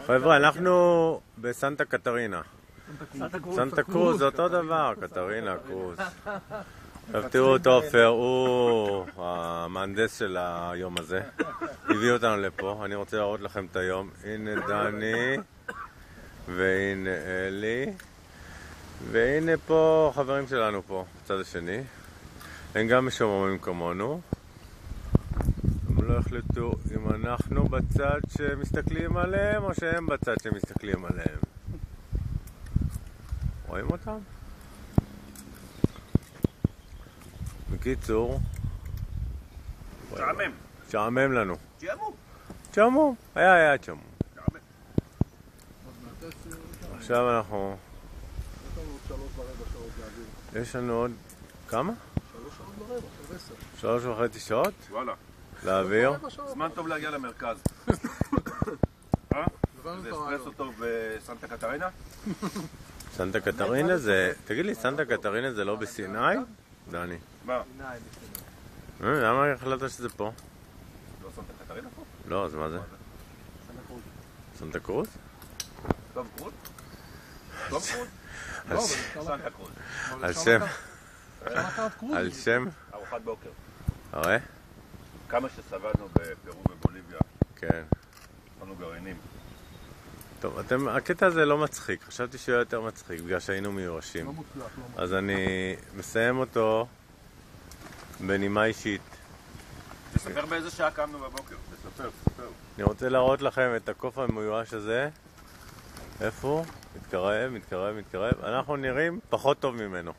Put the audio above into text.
חבר'ה, אנחנו בסנטה קטרינה. סנטה קרוז זה אותו דבר, קטרינה, קרוז. עכשיו תראו את עופר, הוא המהנדס של היום הזה. הביא אותנו לפה, אני רוצה להראות לכם את היום. הנה דני, והנה אלי, והנה פה חברים שלנו פה, בצד השני. הם גם משוממים כמונו. הם לא החליטו אם אנחנו בצד שמסתכלים עליהם או שהם בצד שמסתכלים עליהם. רואים אותם? בקיצור, שעמם. שעמם לנו. שעמום. שעמום. היה שעמום. עכשיו אנחנו... יש לנו עוד... כמה? 3.25 שעות? וואלה. להעביר? זמן טוב להגיע למרכז. זה אספרסו טוב בסנטה קטרינה? סנטה קטרינה זה... תגיד לי, סנטה קטרינה זה לא בסיני? דני. מה? למה החלטת שזה פה? לא סנטה קטרינה פה? לא, אז מה זה? סנטה קרוז? טוב קרוז? טוב קרוז? סנטה קרוז. על שם... על שם... ארוחת בוקר. רואה? כמה שסבלנו בפרו ובוליביה. כן. אכלנו גרעינים. טוב, הקטע הזה לא מצחיק. חשבתי שהוא יותר מצחיק בגלל שהיינו מיואשים. אז אני מסיים אותו בנימה אישית. תספר באיזה שעה קמנו בבוקר. תספר. אני רוצה להראות לכם את הקוף המיואש הזה. איפה הוא? מתקרב. אנחנו נראים פחות טוב ממנו.